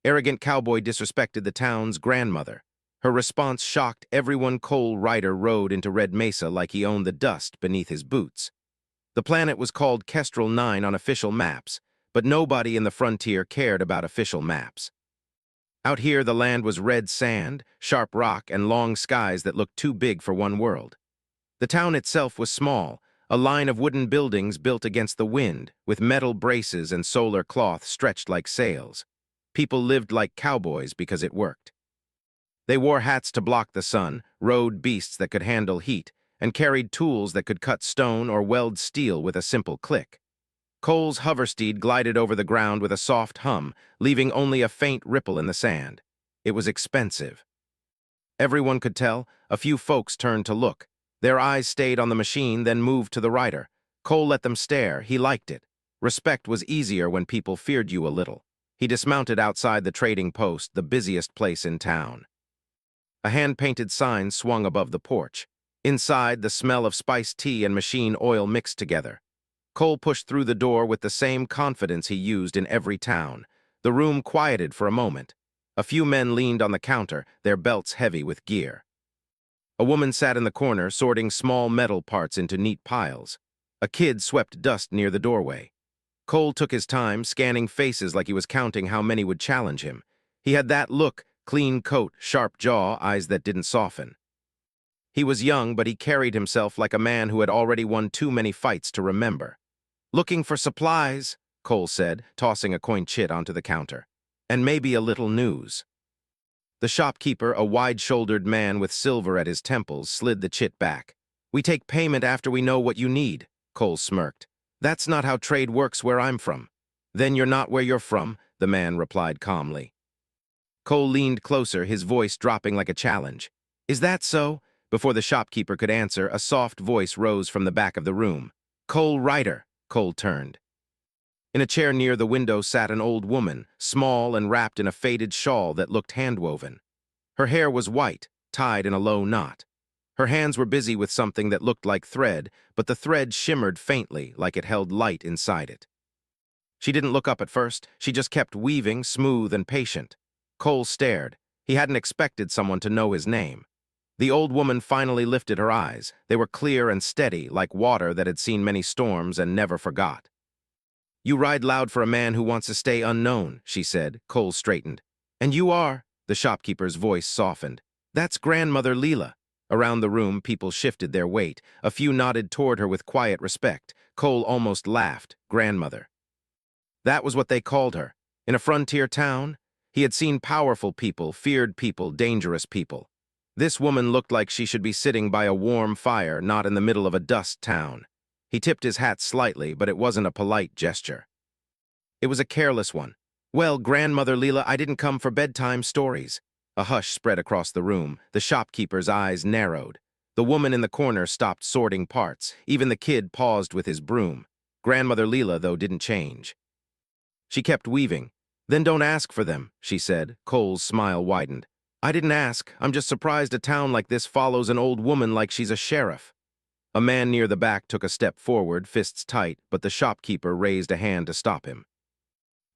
Arrogant Cowboy disrespected the town's grandmother. Her response shocked everyone. Cole Ryder rode into Red Mesa like he owned the dust beneath his boots. The planet was called Kestrel 9 on official maps, but nobody in the frontier cared about official maps. Out here, the land was red sand, sharp rock, and long skies that looked too big for one world. The town itself was small, a line of wooden buildings built against the wind, with metal braces and solar cloth stretched like sails. People lived like cowboys because it worked. They wore hats to block the sun, rode beasts that could handle heat, and carried tools that could cut stone or weld steel with a simple click. Cole's hoversteed glided over the ground with a soft hum, leaving only a faint ripple in the sand. It was expensive. Everyone could tell. A few folks turned to look. Their eyes stayed on the machine, then moved to the rider. Cole let them stare. He liked it. Respect was easier when people feared you a little. He dismounted outside the trading post, the busiest place in town. A hand-painted sign swung above the porch. Inside, the smell of spiced tea and machine oil mixed together. Cole pushed through the door with the same confidence he used in every town. The room quieted for a moment. A few men leaned on the counter, their belts heavy with gear. A woman sat in the corner, sorting small metal parts into neat piles. A kid swept dust near the doorway. Cole took his time, scanning faces like he was counting how many would challenge him. He had that look, clean coat, sharp jaw, eyes that didn't soften. He was young, but he carried himself like a man who had already won too many fights to remember. "Looking for supplies," Cole said, tossing a coin chit onto the counter. "And maybe a little news." The shopkeeper, a wide-shouldered man with silver at his temples, slid the chit back. "We take payment after we know what you need," Cole smirked. "That's not how trade works where I'm from." "Then you're not where you're from," the man replied calmly. Cole leaned closer, his voice dropping like a challenge. "Is that so?" Before the shopkeeper could answer, a soft voice rose from the back of the room. "Cole Ryder." Cole turned. In a chair near the window sat an old woman, small and wrapped in a faded shawl that looked hand-woven. Her hair was white, tied in a low knot. Her hands were busy with something that looked like thread, but the thread shimmered faintly, like it held light inside it. She didn't look up at first. She just kept weaving, smooth and patient. Cole stared. He hadn't expected someone to know his name. The old woman finally lifted her eyes. They were clear and steady, like water that had seen many storms and never forgot. "You ride loud for a man who wants to stay unknown," she said. Cole straightened. "And you are?" The shopkeeper's voice softened. "That's Grandmother Leela." Around the room, people shifted their weight. A few nodded toward her with quiet respect. Cole almost laughed. Grandmother. That was what they called her. In a frontier town, he had seen powerful people, feared people, dangerous people. This woman looked like she should be sitting by a warm fire, not in the middle of a dust town. He tipped his hat slightly, but it wasn't a polite gesture. It was a careless one. "Well, Grandmother Leela, I didn't come for bedtime stories." A hush spread across the room. The shopkeeper's eyes narrowed. The woman in the corner stopped sorting parts. Even the kid paused with his broom. Grandmother Leela, though, didn't change. She kept weaving. "Then don't ask for them," she said. Cole's smile widened. "I didn't ask. I'm just surprised a town like this follows an old woman like she's a sheriff." A man near the back took a step forward, fists tight, but the shopkeeper raised a hand to stop him.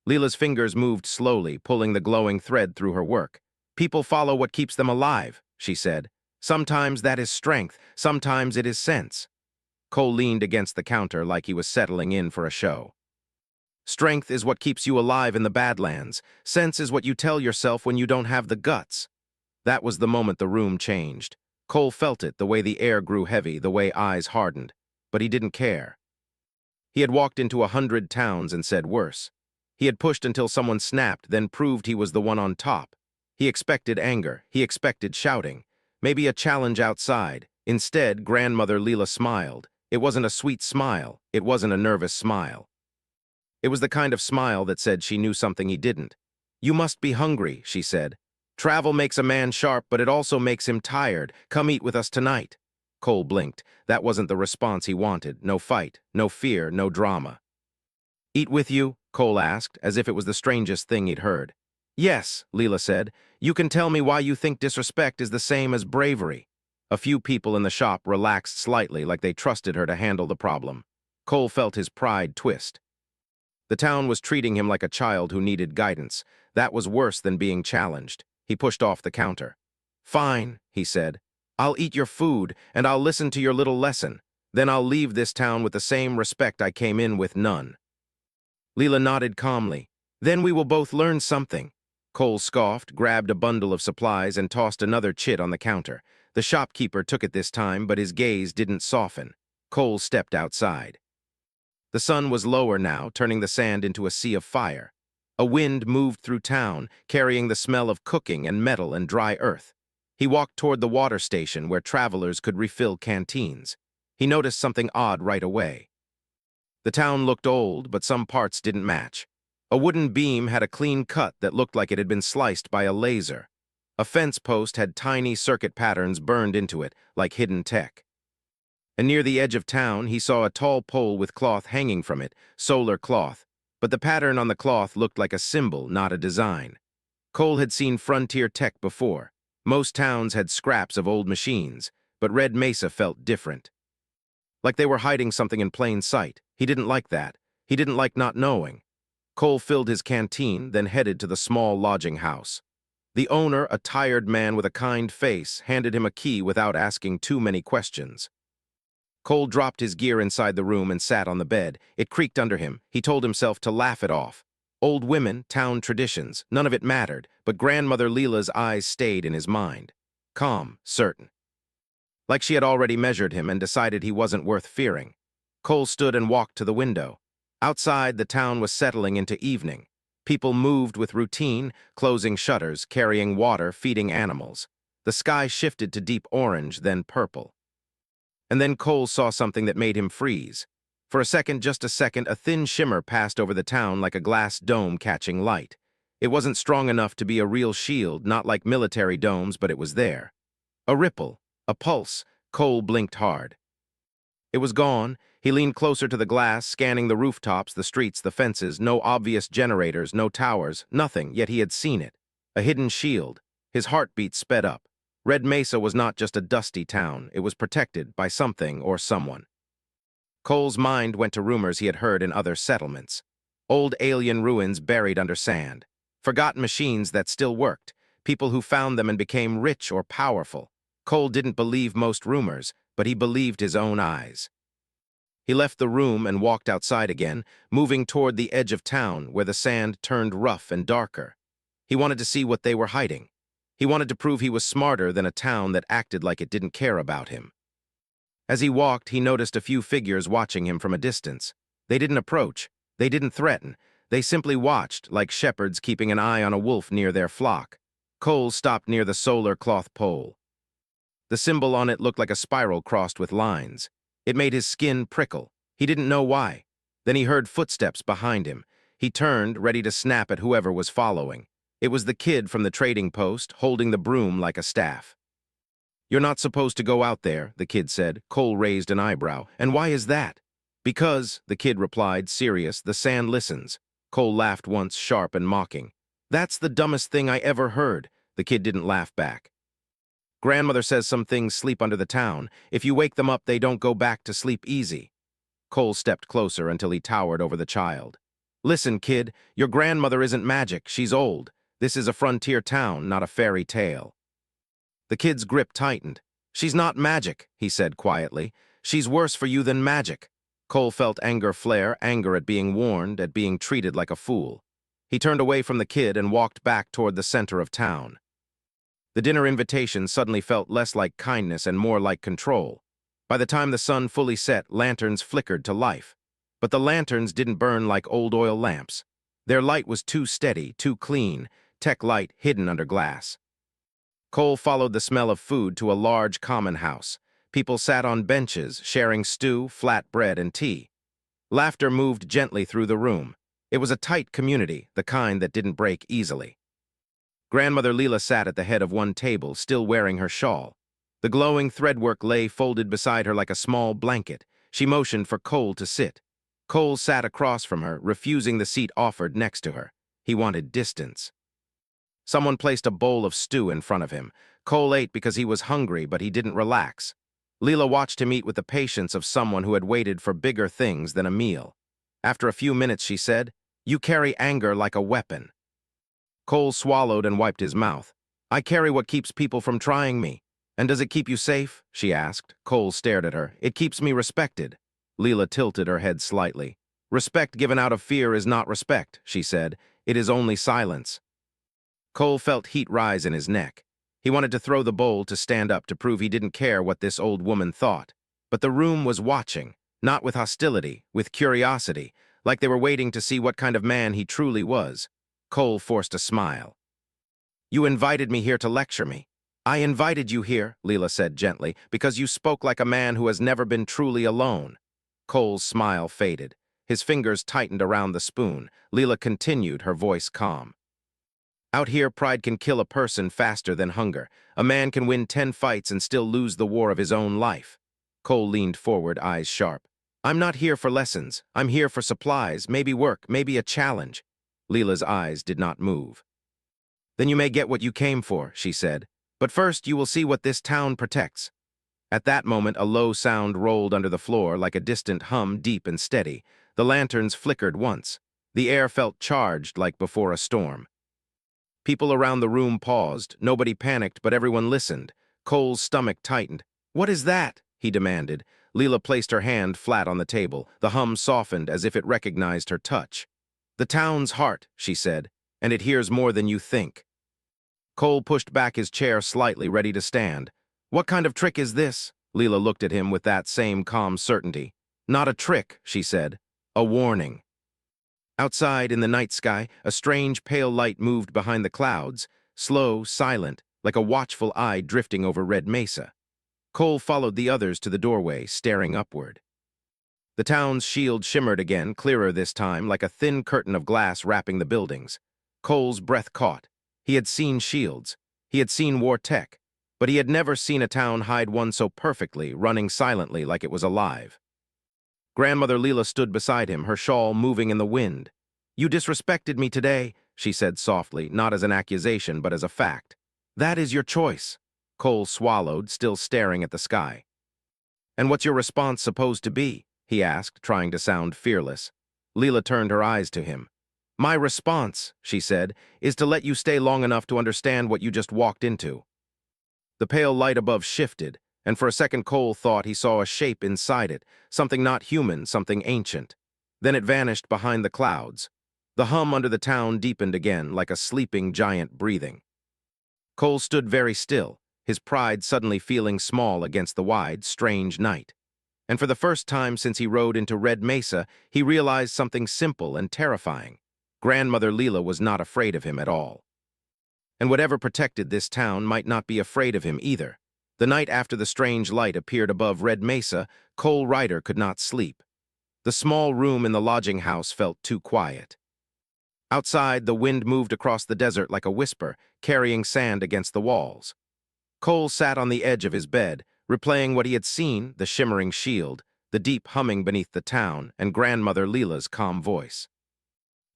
Leela's fingers moved slowly, pulling the glowing thread through her work. "People follow what keeps them alive," she said. "Sometimes that is strength, sometimes it is sense." Cole leaned against the counter like he was settling in for a show. "Strength is what keeps you alive in the Badlands. Sense is what you tell yourself when you don't have the guts." That was the moment the room changed. Cole felt it, the way the air grew heavy, the way eyes hardened. But he didn't care. He had walked into 100 towns and said worse. He had pushed until someone snapped, then proved he was the one on top. He expected anger. He expected shouting. Maybe a challenge outside. Instead, Grandmother Leela smiled. It wasn't a sweet smile. It wasn't a nervous smile. It was the kind of smile that said she knew something he didn't. "You must be hungry," she said. "Travel makes a man sharp, but it also makes him tired. Come eat with us tonight." Cole blinked. That wasn't the response he wanted. No fight, no fear, no drama. "Eat with you?" Cole asked, as if it was the strangest thing he'd heard. "Yes," Leela said. "You can tell me why you think disrespect is the same as bravery." A few people in the shop relaxed slightly, like they trusted her to handle the problem. Cole felt his pride twist. The town was treating him like a child who needed guidance. That was worse than being challenged. He pushed off the counter. "Fine," he said. "I'll eat your food, and I'll listen to your little lesson. Then I'll leave this town with the same respect I came in with none." Leela nodded calmly. "Then we will both learn something." Cole scoffed, grabbed a bundle of supplies, and tossed another chit on the counter. The shopkeeper took it this time, but his gaze didn't soften. Cole stepped outside. The sun was lower now, turning the sand into a sea of fire. A wind moved through town, carrying the smell of cooking and metal and dry earth. He walked toward the water station where travelers could refill canteens. He noticed something odd right away. The town looked old, but some parts didn't match. A wooden beam had a clean cut that looked like it had been sliced by a laser. A fence post had tiny circuit patterns burned into it, like hidden tech. And near the edge of town, he saw a tall pole with cloth hanging from it, solar cloth, but the pattern on the cloth looked like a symbol, not a design. Cole had seen frontier tech before. Most towns had scraps of old machines, but Red Mesa felt different. Like they were hiding something in plain sight. He didn't like that. He didn't like not knowing. Cole filled his canteen, then headed to the small lodging house. The owner, a tired man with a kind face, handed him a key without asking too many questions. Cole dropped his gear inside the room and sat on the bed. It creaked under him. He told himself to laugh it off. Old women, town traditions, none of it mattered, but Grandmother Leela's eyes stayed in his mind. Calm, certain. Like she had already measured him and decided he wasn't worth fearing. Cole stood and walked to the window. Outside, the town was settling into evening. People moved with routine, closing shutters, carrying water, feeding animals. The sky shifted to deep orange, then purple. And then Cole saw something that made him freeze. For a second, just a second, a thin shimmer passed over the town like a glass dome catching light. It wasn't strong enough to be a real shield, not like military domes, but it was there. A ripple, a pulse. Cole blinked hard. It was gone. He leaned closer to the glass, scanning the rooftops, the streets, the fences. No obvious generators, no towers, nothing, yet he had seen it. A hidden shield. His heartbeat sped up. Red Mesa was not just a dusty town. It was protected by something or someone. Cole's mind went to rumors he had heard in other settlements. Old alien ruins buried under sand. Forgotten machines that still worked. People who found them and became rich or powerful. Cole didn't believe most rumors, but he believed his own eyes. He left the room and walked outside again, moving toward the edge of town where the sand turned rough and darker. He wanted to see what they were hiding. He wanted to prove he was smarter than a town that acted like it didn't care about him. As he walked, he noticed a few figures watching him from a distance. They didn't approach. They didn't threaten. They simply watched, like shepherds keeping an eye on a wolf near their flock. Cole stopped near the solar cloth pole. The symbol on it looked like a spiral crossed with lines. It made his skin prickle. He didn't know why. Then he heard footsteps behind him. He turned, ready to snap at whoever was following. It was the kid from the trading post, holding the broom like a staff. "You're not supposed to go out there," the kid said. Cole raised an eyebrow. "And why is that?" "Because," the kid replied, serious, "the sand listens." Cole laughed once, sharp and mocking. "That's the dumbest thing I ever heard." The kid didn't laugh back. "Grandmother says some things sleep under the town. If you wake them up, they don't go back to sleep easy." Cole stepped closer until he towered over the child. "Listen, kid, your grandmother isn't magic. She's old. This is a frontier town, not a fairy tale." The kid's grip tightened. "She's not magic," he said quietly. "She's worse for you than magic." Cole felt anger flare, anger at being warned, at being treated like a fool. He turned away from the kid and walked back toward the center of town. The dinner invitation suddenly felt less like kindness and more like control. By the time the sun fully set, lanterns flickered to life. But the lanterns didn't burn like old oil lamps. Their light was too steady, too clean, tech light hidden under glass. Cole followed the smell of food to a large common house. People sat on benches, sharing stew, flat bread, and tea. Laughter moved gently through the room. It was a tight community, the kind that didn't break easily. Grandmother Leela sat at the head of one table, still wearing her shawl. The glowing threadwork lay folded beside her like a small blanket. She motioned for Cole to sit. Cole sat across from her, refusing the seat offered next to her. He wanted distance. Someone placed a bowl of stew in front of him. Cole ate because he was hungry, but he didn't relax. Leela watched him eat with the patience of someone who had waited for bigger things than a meal. After a few minutes, she said, "You carry anger like a weapon." Cole swallowed and wiped his mouth. I carry what keeps people from trying me. And does it keep you safe? She asked. Cole stared at her. It keeps me respected. Leela tilted her head slightly. Respect given out of fear is not respect, she said. It is only silence. Cole felt heat rise in his neck. He wanted to throw the bowl to stand up to prove he didn't care what this old woman thought. But the room was watching, not with hostility, with curiosity, like they were waiting to see what kind of man he truly was. Cole forced a smile. You invited me here to lecture me. I invited you here, Leela said gently, because you spoke like a man who has never been truly alone. Cole's smile faded. His fingers tightened around the spoon. Leela continued, her voice calm. Out here, pride can kill a person faster than hunger. A man can win 10 fights and still lose the war of his own life. Cole leaned forward, eyes sharp. I'm not here for lessons. I'm here for supplies, maybe work, maybe a challenge. Leela's eyes did not move. Then you may get what you came for, she said. But first you will see what this town protects. At that moment, a low sound rolled under the floor like a distant hum, deep and steady. The lanterns flickered once. The air felt charged like before a storm. People around the room paused. Nobody panicked, but everyone listened. Cole's stomach tightened. What is that? He demanded. Leela placed her hand flat on the table. The hum softened as if it recognized her touch. The town's heart, she said, and it hears more than you think. Cole pushed back his chair slightly, ready to stand. What kind of trick is this? Leela looked at him with that same calm certainty. Not a trick, she said. A warning. Outside, in the night sky, a strange pale light moved behind the clouds, slow, silent, like a watchful eye drifting over Red Mesa. Cole followed the others to the doorway, staring upward. The town's shield shimmered again, clearer this time, like a thin curtain of glass wrapping the buildings. Cole's breath caught. He had seen shields. He had seen war tech. But he had never seen a town hide one so perfectly, running silently like it was alive. Grandmother Leela stood beside him, her shawl moving in the wind. You disrespected me today, she said softly, not as an accusation, but as a fact. That is your choice. Cole swallowed, still staring at the sky. And what's your response supposed to be? He asked, trying to sound fearless. Leela turned her eyes to him. My response, she said, is to let you stay long enough to understand what you just walked into. The pale light above shifted, and for a second Cole thought he saw a shape inside it, something not human, something ancient. Then it vanished behind the clouds. The hum under the town deepened again, like a sleeping giant breathing. Cole stood very still, his pride suddenly feeling small against the wide, strange night. And for the first time since he rode into Red Mesa, he realized something simple and terrifying. Grandmother Leela was not afraid of him at all. And whatever protected this town might not be afraid of him either. The night after the strange light appeared above Red Mesa, Cole Ryder could not sleep. The small room in the lodging house felt too quiet. Outside, the wind moved across the desert like a whisper, carrying sand against the walls. Cole sat on the edge of his bed, replaying what he had seen, the shimmering shield, the deep humming beneath the town, and Grandmother Leela's calm voice.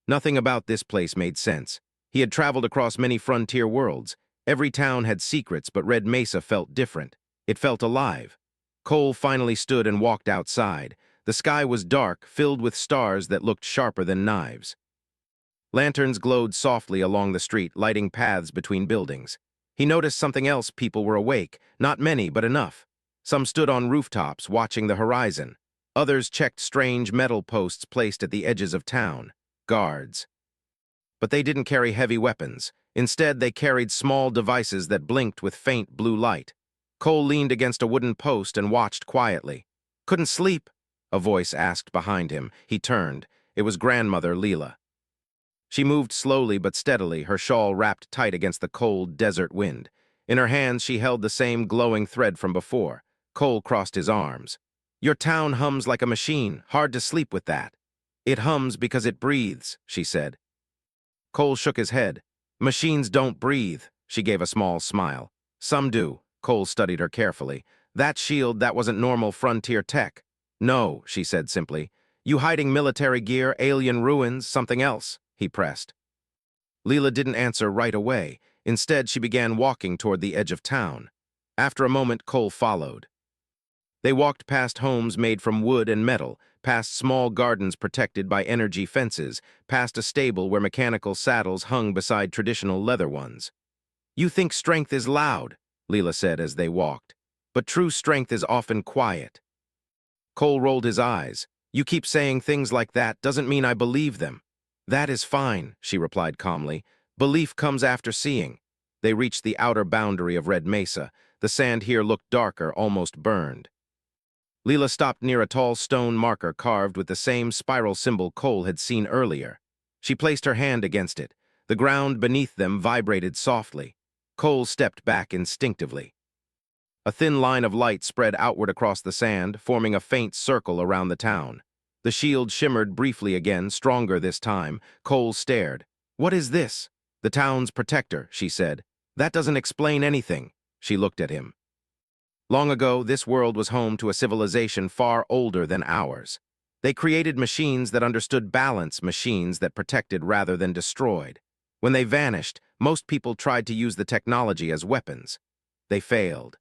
Nothing about this place made sense. He had traveled across many frontier worlds. Every town had secrets, but Red Mesa felt different. It felt alive. Cole finally stood and walked outside. The sky was dark, filled with stars that looked sharper than knives. Lanterns glowed softly along the street, lighting paths between buildings. He noticed something else. People were awake, not many, but enough. Some stood on rooftops, watching the horizon. Others checked strange metal posts placed at the edges of town. Guards. But they didn't carry heavy weapons. Instead, they carried small devices that blinked with faint blue light. Cole leaned against a wooden post and watched quietly. Couldn't sleep? A voice asked behind him. He turned. It was Grandmother Leela. She moved slowly but steadily, her shawl wrapped tight against the cold desert wind. In her hands, she held the same glowing thread from before. Cole crossed his arms. Your town hums like a machine. Hard to sleep with that. It hums because it breathes, she said. Cole shook his head. Machines don't breathe, she gave a small smile. Some do. Cole studied her carefully. That shield, that wasn't normal frontier tech. No, she said simply. You hiding military gear, alien ruins, something else, he pressed. Leela didn't answer right away. Instead, she began walking toward the edge of town. After a moment, Cole followed. They walked past homes made from wood and metal, past small gardens protected by energy fences, past a stable where mechanical saddles hung beside traditional leather ones. "You think strength is loud," Leela said as they walked, "but true strength is often quiet." Cole rolled his eyes. "You keep saying things like that doesn't mean I believe them." "That is fine," she replied calmly. "Belief comes after seeing." They reached the outer boundary of Red Mesa. The sand here looked darker, almost burned. Leela stopped near a tall stone marker carved with the same spiral symbol Cole had seen earlier. She placed her hand against it. The ground beneath them vibrated softly. Cole stepped back instinctively. A thin line of light spread outward across the sand, forming a faint circle around the town. The shield shimmered briefly again, stronger this time. Cole stared. "What is this?" "The town's protector," she said. "That doesn't explain anything." She looked at him. Long ago, this world was home to a civilization far older than ours. They created machines that understood balance, machines that protected rather than destroyed. When they vanished, most people tried to use the technology as weapons. They failed.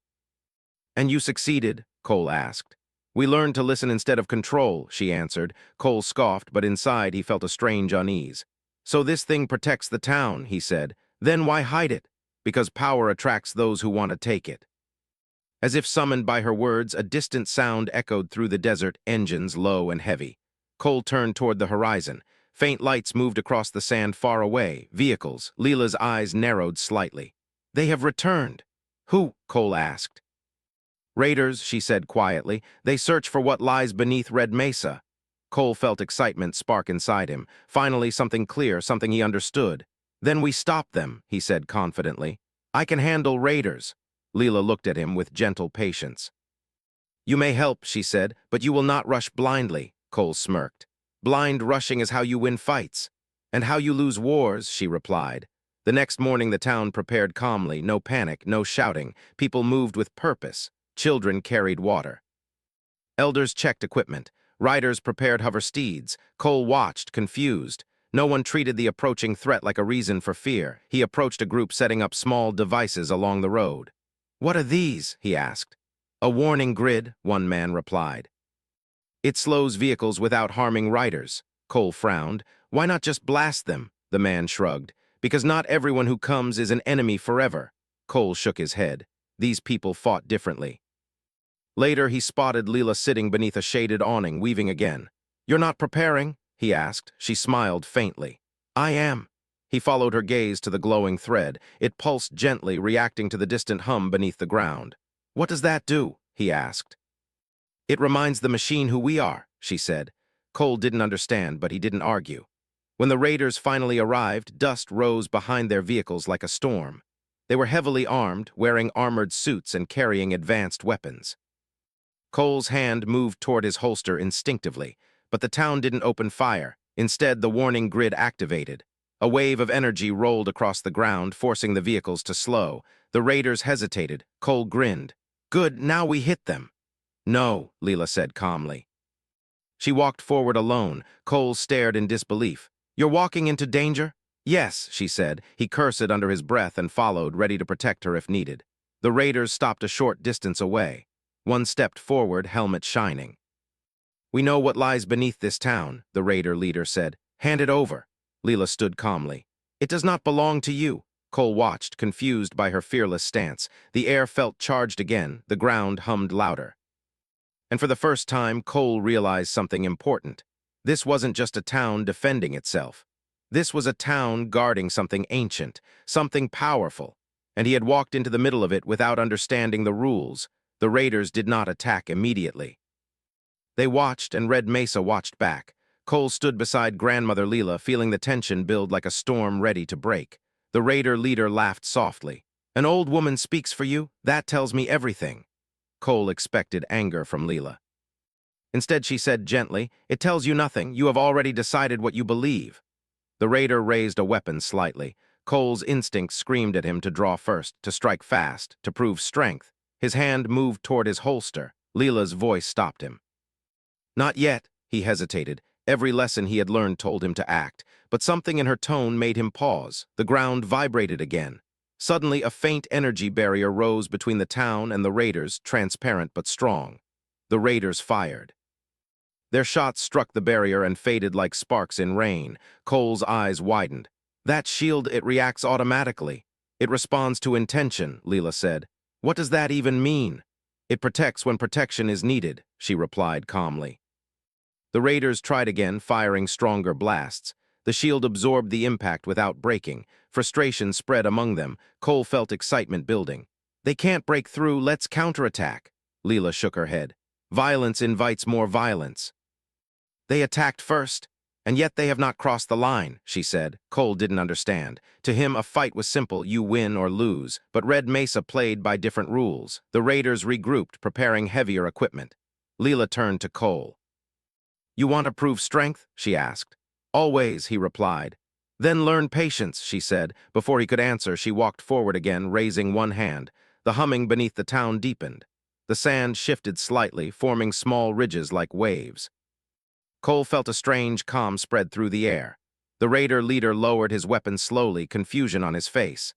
"And you succeeded?" Cole asked. "We learned to listen instead of control," she answered. Cole scoffed, but inside he felt a strange unease. "So this thing protects the town," he said. "Then why hide it?" "Because power attracts those who want to take it." As if summoned by her words, a distant sound echoed through the desert, engines low and heavy. Cole turned toward the horizon. Faint lights moved across the sand far away, vehicles. Leela's eyes narrowed slightly. "They have returned." "Who?" Cole asked. "Raiders," she said quietly. "They search for what lies beneath Red Mesa." Cole felt excitement spark inside him. Finally, something clear, something he understood. "Then we stop them," he said confidently. "I can handle raiders." Leela looked at him with gentle patience. "You may help," she said, "but you will not rush blindly," Cole smirked. "Blind rushing is how you win fights." "And how you lose wars," she replied. The next morning the town prepared calmly, no panic, no shouting. People moved with purpose. Children carried water. Elders checked equipment. Riders prepared hover steeds. Cole watched, confused. No one treated the approaching threat like a reason for fear. He approached a group setting up small devices along the road. "What are these?" he asked. "A warning grid," one man replied. "It slows vehicles without harming riders." Cole frowned. "Why not just blast them?" The man shrugged. "Because not everyone who comes is an enemy forever." Cole shook his head. These people fought differently. Later, he spotted Leela sitting beneath a shaded awning, weaving again. "You're not preparing?" he asked. She smiled faintly. "I am." He followed her gaze to the glowing thread. It pulsed gently, reacting to the distant hum beneath the ground. "What does that do?" he asked. "It reminds the machine who we are," she said. Cole didn't understand, but he didn't argue. When the raiders finally arrived, dust rose behind their vehicles like a storm. They were heavily armed, wearing armored suits and carrying advanced weapons. Cole's hand moved toward his holster instinctively, but the town didn't open fire. Instead, the warning grid activated. A wave of energy rolled across the ground, forcing the vehicles to slow. The raiders hesitated. Cole grinned. "Good, now we hit them." "No," Leela said calmly. She walked forward alone. Cole stared in disbelief. "You're walking into danger?" "Yes," she said. He cursed under his breath and followed, ready to protect her if needed. The raiders stopped a short distance away. One stepped forward, helmet shining. "We know what lies beneath this town," the raider leader said. "Hand it over." Leela stood calmly. "It does not belong to you." Cole watched, confused by her fearless stance. The air felt charged again. The ground hummed louder. And for the first time, Cole realized something important. This wasn't just a town defending itself. This was a town guarding something ancient, something powerful. And he had walked into the middle of it without understanding the rules. The raiders did not attack immediately. They watched, and Red Mesa watched back. Cole stood beside Grandmother Leela, feeling the tension build like a storm ready to break. The raider leader laughed softly. "An old woman speaks for you? That tells me everything." Cole expected anger from Leela. Instead, she said gently, "It tells you nothing. You have already decided what you believe." The raider raised a weapon slightly. Cole's instinct screamed at him to draw first, to strike fast, to prove strength. His hand moved toward his holster. Leela's voice stopped him. "Not yet," he hesitated. Every lesson he had learned told him to act, but something in her tone made him pause. The ground vibrated again. Suddenly, a faint energy barrier rose between the town and the raiders, transparent but strong. The raiders fired. Their shots struck the barrier and faded like sparks in rain. Cole's eyes widened. That shield, it reacts automatically. It responds to intention, Leela said. What does that even mean? It protects when protection is needed, she replied calmly. The raiders tried again, firing stronger blasts. The shield absorbed the impact without breaking. Frustration spread among them. Cole felt excitement building. They can't break through, let's counterattack. Leela shook her head. Violence invites more violence. They attacked first, and yet they have not crossed the line, she said. Cole didn't understand. To him, a fight was simple, you win or lose. But Red Mesa played by different rules. The raiders regrouped, preparing heavier equipment. Leela turned to Cole. You want to prove strength? She asked. Always, he replied. Then learn patience, she said. Before he could answer, she walked forward again, raising one hand. The humming beneath the town deepened. The sand shifted slightly, forming small ridges like waves. Cole felt a strange calm spread through the air. The raider leader lowered his weapon slowly, confusion on his face.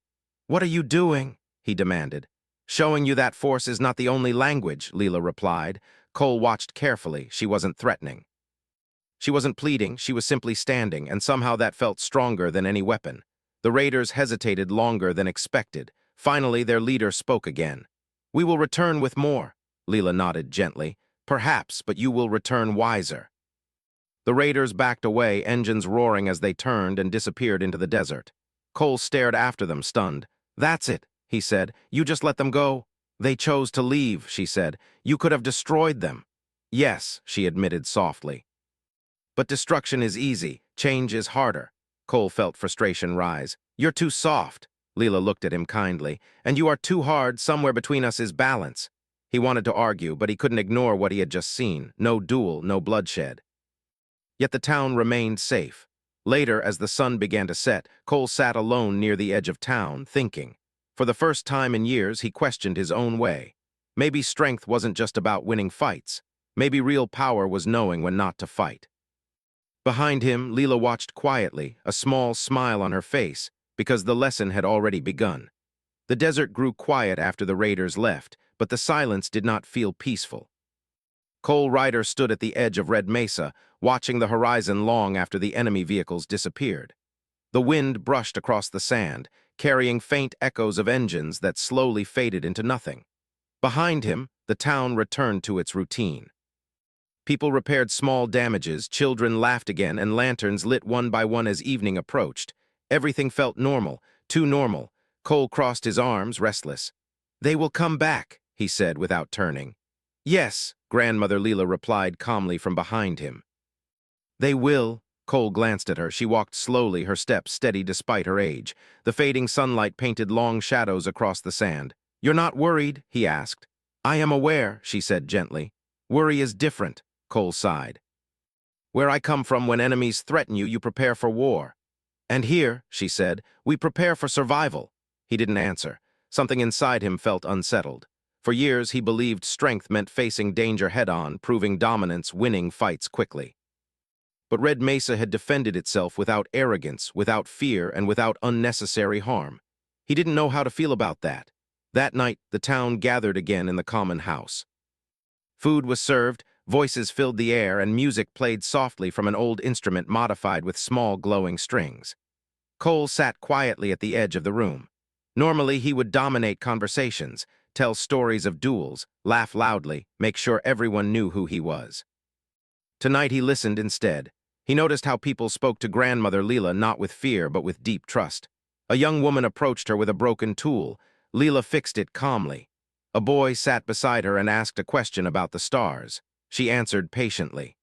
What are you doing? He demanded. Showing you that force is not the only language, Leela replied. Cole watched carefully. She wasn't threatening. She wasn't pleading, she was simply standing, and somehow that felt stronger than any weapon. The raiders hesitated longer than expected. Finally, their leader spoke again. We will return with more, Leela nodded gently. Perhaps, but you will return wiser. The raiders backed away, engines roaring as they turned and disappeared into the desert. Cole stared after them, stunned. That's it, he said. You just let them go. They chose to leave, she said. You could have destroyed them. Yes, she admitted softly. But destruction is easy, change is harder. Cole felt frustration rise. You're too soft. Leela looked at him kindly. And you are too hard, somewhere between us is balance. He wanted to argue, but he couldn't ignore what he had just seen. No duel, no bloodshed. Yet the town remained safe. Later, as the sun began to set, Cole sat alone near the edge of town, thinking. For the first time in years, he questioned his own way. Maybe strength wasn't just about winning fights. Maybe real power was knowing when not to fight. Behind him, Leela watched quietly, a small smile on her face, because the lesson had already begun. The desert grew quiet after the raiders left, but the silence did not feel peaceful. Cole Ryder stood at the edge of Red Mesa, watching the horizon long after the enemy vehicles disappeared. The wind brushed across the sand, carrying faint echoes of engines that slowly faded into nothing. Behind him, the town returned to its routine. People repaired small damages, children laughed again, and lanterns lit one by one as evening approached. Everything felt normal, too normal. Cole crossed his arms, restless. They will come back, he said without turning. Yes, Grandmother Leela replied calmly from behind him. They will. Cole glanced at her. She walked slowly, her steps steady despite her age. The fading sunlight painted long shadows across the sand. You're not worried? He asked. I am aware, she said gently. Worry is different, Cole sighed. Where I come from, when enemies threaten you, you prepare for war. And here, she said, we prepare for survival. He didn't answer. Something inside him felt unsettled. For years, he believed strength meant facing danger head-on, proving dominance, winning fights quickly. But Red Mesa had defended itself without arrogance, without fear, and without unnecessary harm. He didn't know how to feel about that. That night, the town gathered again in the common house. Food was served, voices filled the air, and music played softly from an old instrument modified with small glowing strings. Cole sat quietly at the edge of the room. Normally, he would dominate conversations, tell stories of duels, laugh loudly, make sure everyone knew who he was. Tonight he listened instead. He noticed how people spoke to Grandmother Leela not with fear but with deep trust. A young woman approached her with a broken tool. Leela fixed it calmly. A boy sat beside her and asked a question about the stars. She answered patiently.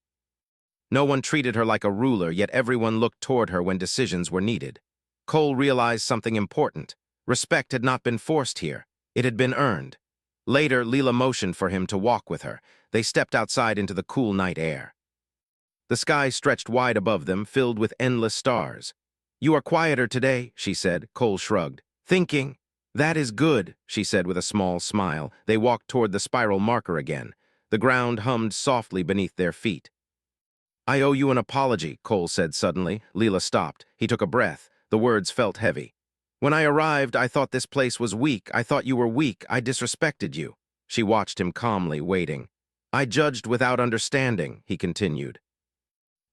No one treated her like a ruler, yet everyone looked toward her when decisions were needed. Cole realized something important. Respect had not been forced here. It had been earned. Later, Leela motioned for him to walk with her. They stepped outside into the cool night air. The sky stretched wide above them, filled with endless stars. You are quieter today, she said. Cole shrugged. Thinking. That is good, she said with a small smile. They walked toward the spiral marker again. The ground hummed softly beneath their feet. I owe you an apology, Cole said suddenly. Leela stopped. He took a breath. The words felt heavy. When I arrived, I thought this place was weak. I thought you were weak. I disrespected you. She watched him calmly, waiting. I judged without understanding, he continued.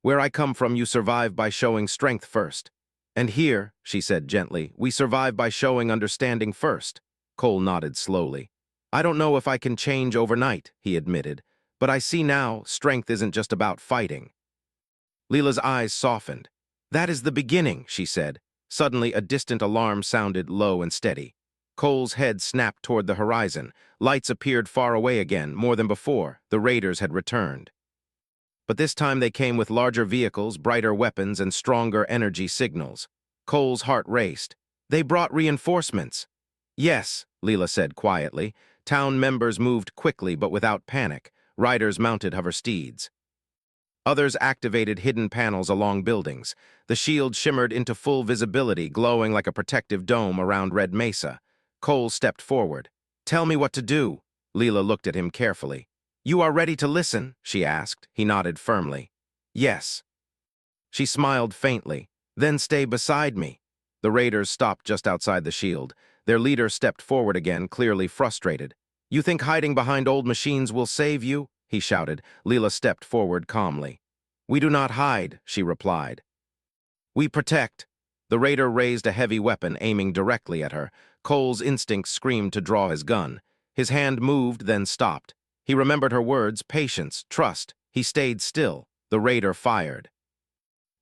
Where I come from, you survive by showing strength first. And here, she said gently, we survive by showing understanding first. Cole nodded slowly. I don't know if I can change overnight, he admitted, but I see now strength isn't just about fighting. Leela's eyes softened. That is the beginning, she said. Suddenly, a distant alarm sounded low and steady. Cole's head snapped toward the horizon. Lights appeared far away again, more than before. The raiders had returned. But this time they came with larger vehicles, brighter weapons, and stronger energy signals. Cole's heart raced. They brought reinforcements. Yes, Leela said quietly. Town members moved quickly but without panic. Riders mounted hover steeds. Others activated hidden panels along buildings. The shield shimmered into full visibility, glowing like a protective dome around Red Mesa. Cole stepped forward. Tell me what to do. Leela looked at him carefully. You are ready to listen? She asked. He nodded firmly. Yes. She smiled faintly. Then stay beside me. The raiders stopped just outside the shield. Their leader stepped forward again, clearly frustrated. You think hiding behind old machines will save you? He shouted. Leela stepped forward calmly. We do not hide, she replied. We protect. The raider raised a heavy weapon, aiming directly at her. Cole's instinct screamed to draw his gun. His hand moved, then stopped. He remembered her words, patience, trust. He stayed still. The raider fired.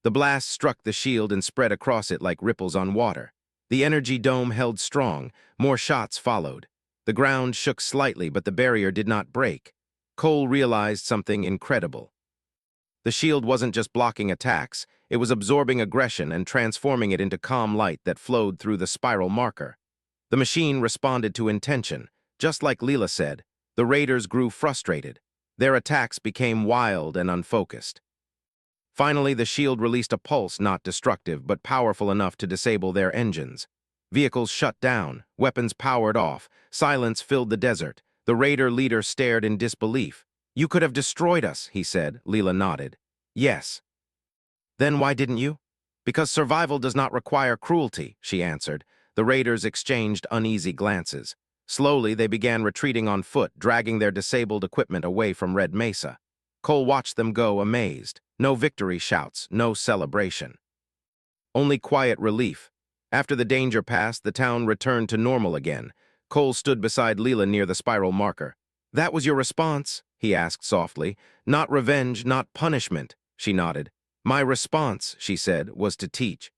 The blast struck the shield and spread across it like ripples on water. The energy dome held strong. More shots followed. The ground shook slightly, but the barrier did not break. Cole realized something incredible. The shield wasn't just blocking attacks, it was absorbing aggression and transforming it into calm light that flowed through the spiral marker. The machine responded to intention. Just like Leela said, the raiders grew frustrated. Their attacks became wild and unfocused. Finally, the shield released a pulse not destructive but powerful enough to disable their engines. Vehicles shut down, weapons powered off, silence filled the desert. The raider leader stared in disbelief. You could have destroyed us, he said. Leela nodded. Yes. Then why didn't you? Because survival does not require cruelty, she answered. The raiders exchanged uneasy glances. Slowly, they began retreating on foot, dragging their disabled equipment away from Red Mesa. Cole watched them go, amazed. No victory shouts, no celebration. Only quiet relief. After the danger passed, the town returned to normal again. Cole stood beside Leela near the spiral marker. That was your response? He asked softly. Not revenge, not punishment, she nodded. My response, she said, was to teach.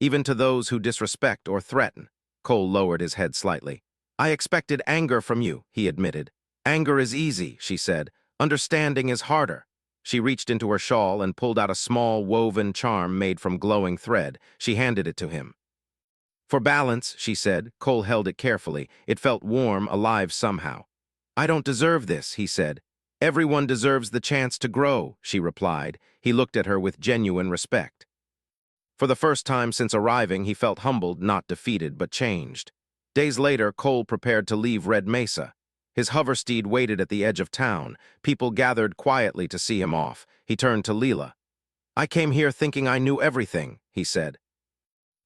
Even to those who disrespect or threaten. Cole lowered his head slightly. I expected anger from you, he admitted. Anger is easy, she said. Understanding is harder. She reached into her shawl and pulled out a small woven charm made from glowing thread. She handed it to him. For balance, she said. Cole held it carefully. It felt warm, alive somehow. I don't deserve this, he said. Everyone deserves the chance to grow, she replied. He looked at her with genuine respect. For the first time since arriving, he felt humbled, not defeated, but changed. Days later, Cole prepared to leave Red Mesa. His hoversteed waited at the edge of town. People gathered quietly to see him off. He turned to Leela. I came here thinking I knew everything, he said.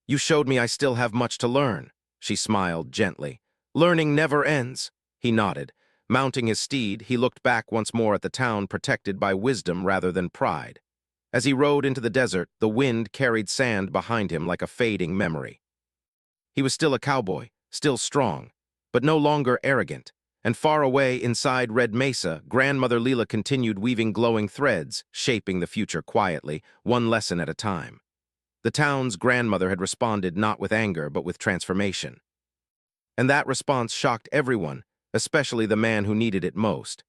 You showed me I still have much to learn. She smiled gently. Learning never ends. He nodded. Mounting his steed, he looked back once more at the town protected by wisdom rather than pride. As he rode into the desert, the wind carried sand behind him like a fading memory. He was still a cowboy, still strong, but no longer arrogant. And far away inside Red Mesa, Grandmother Leela continued weaving glowing threads, shaping the future quietly, one lesson at a time. The town's grandmother had responded not with anger, but with transformation. And that response shocked everyone, especially the man who needed it most.